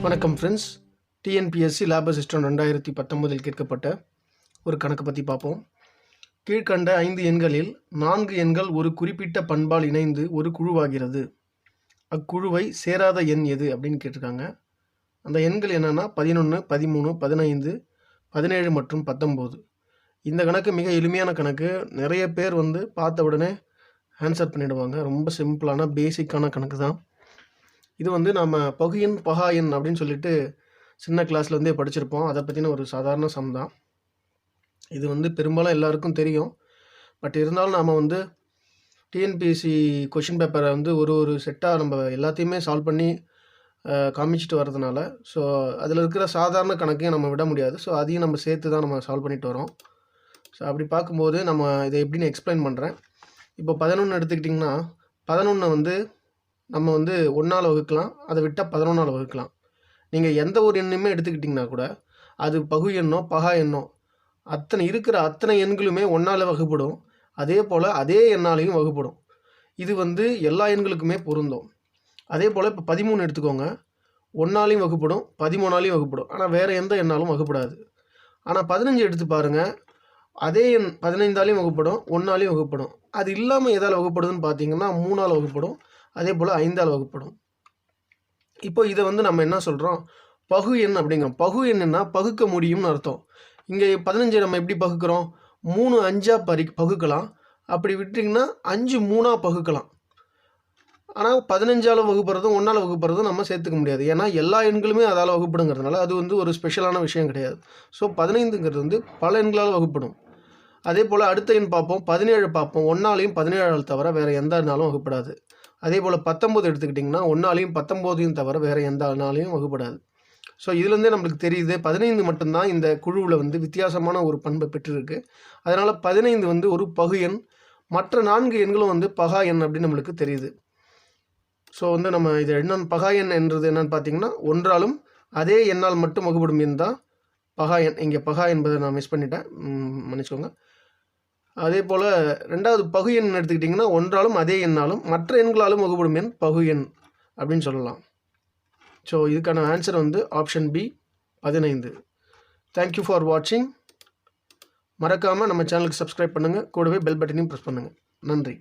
வணக்கம் friends. TNPSC lab assistant 2019 கேட்கப்பட்ட ஒரு கணக்கு பற்றி பார்ப்போம். கீழ்கண்ட 5 எண்களில் 4 எண்கள் ஒரு குறிப்பிட்ட பண்பால் இணைந்து ஒரு குழுவாகிறது. அக்குழுவை சேராத எண் எது அப்படின்னு கேட்டிருக்காங்க. அந்த எண்கள் என்னென்னா 11, 13, 15, 17 மற்றும் 19. இந்த கணக்கு மிக எளிமையான கணக்கு. நிறைய பேர் பார்த்த உடனே ஆன்சர் பண்ணிடுவாங்க. ரொம்ப சிம்பிளான பேசிக்கான கணக்கு தான். இது நம்ம பகுஎண் பகா எண் அப்படின்னு சொல்லிட்டு சின்ன கிளாஸ்லேருந்தே படிச்சிருப்போம். அதை பற்றின ஒரு சாதாரண சம் தான். இது பெரும்பாலும் எல்லாருக்கும் தெரியும். பட் இருந்தாலும் நாம் டிஎன்பிஎஸ்சி கொஷின் பேப்பரை ஒரு செட்டாக நம்ம எல்லாத்தையுமே சால்வ் பண்ணி காமிச்சிட்டு வர்றதுனால ஸோ அதில் இருக்கிற சாதாரண கணக்கையும் நம்ம விட முடியாது. ஸோ அதையும் நம்ம சேர்த்து தான் நம்ம சால்வ் பண்ணிட்டு வரோம். ஸோ அப்படி பார்க்கும்போது நம்ம இதை எப்படின்னு எக்ஸ்பிளைன் பண்ணுறேன். இப்போ 11 எடுத்துக்கிட்டிங்கன்னா 11 நம்ம 1ஆல் வகுக்கலாம், அதை விட்டால் 11ஆல் வகுக்கலாம். நீங்கள் எந்த ஒரு எண்ணுமே எடுத்துக்கிட்டிங்கன்னா கூட அது பகு எண்ணோ பகா எண்ணோ இருக்கிற அத்தனை எண்களுமே 1ஆல் வகுப்படும். அதே போல் அதே எண்ணாலையும் வகுப்படும். இது எல்லா எண்களுக்குமே பொருந்தும். அதே போல் இப்போ 13 எடுத்துக்கோங்க. 1ஆலையும் வகுப்படும், 13ஆலையும் வகுப்படும். ஆனால் வேறு எந்த எண்ணாலும் வகுப்படாது. ஆனால் 15 எடுத்து பாருங்கள். அதே எண் 15ஆலையும் வகுப்படும், 1ஆலையும் வகுப்படும். அது இல்லாமல் எதால் வகுப்படுதுன்னு பார்த்தீங்கன்னா 3ஆல் வகுப்படும், அதே போல் 5ஆல் வகுப்படும். இப்போ இதை நம்ம என்ன சொல்கிறோம், பகு எண் அப்படிங்கிறோம். பகு எண்ணுன்னா பகுக்க முடியும்னு அர்த்தம். இங்கே 15 நம்ம எப்படி பகுக்கிறோம், 3 5ஆக பகுக்கலாம். அப்படி விட்டிங்கன்னா 5 3ஆக பகுக்கலாம். ஆனால் 15ஆல் வகுப்புறதும் 1ஆல் வகுப்புறதும் நம்ம சேர்த்துக்க முடியாது. ஏன்னா எல்லா எண்களுமே அதால் வகுப்படுங்கிறதுனால அது ஒரு ஸ்பெஷலான விஷயம் கிடையாது. ஸோ 15ங்கிறது பல எண்களால் வகுப்படும். அதே போல் அடுத்த எண் பார்ப்போம், 17 பார்ப்போம். 1ஆலையும் 17ஆல் தவிர வேறு எந்த எண்ணாலும் வகுப்படாது. அதே போல் 19 எடுத்துக்கிட்டிங்கன்னா 1ஆலையும் 19ஐயும் தவிர வேறு எந்த எண்ணாலையும் வகுப்படாது. ஸோ இதுலேருந்தே நம்மளுக்கு தெரியுது 15 மட்டும்தான் இந்த குழுவில் வித்தியாசமான ஒரு பண்பை பெற்றிருக்கு. அதனால் 15 ஒரு பகு எண். மற்ற 4 எண்களும் பகா எண் அப்படின்னு நம்மளுக்கு தெரியுது. ஸோ நம்ம இது என்னென்னு பகா எண் என்றது என்னென்னு பார்த்தீங்கன்னா 1ஆலும் அதே எண்ணால் மட்டும் வகுப்படும் எண் தான் பகா எண். இங்கே பகா என்பதை நான் மிஸ் பண்ணிட்டேன், மன்னிச்சுக்கோங்க. அதே போல் ரெண்டாவது பகு எண் எடுத்துக்கிட்டிங்கன்னா 1ஆலும் அதே எண்ணாலும் மற்ற எண்களாலும் வகுப்படும் எண் பகு எண் அப்படின்னு சொல்லலாம். ஸோ இதுக்கான answer option B 15. Thank you for வாட்சிங். மறக்காமல் நம்ம சேனலுக்கு சப்ஸ்கிரைப் பண்ணுங்கள். கூடவே பெல் பட்டனையும் ப்ரெஸ் பண்ணுங்கள். நன்றி.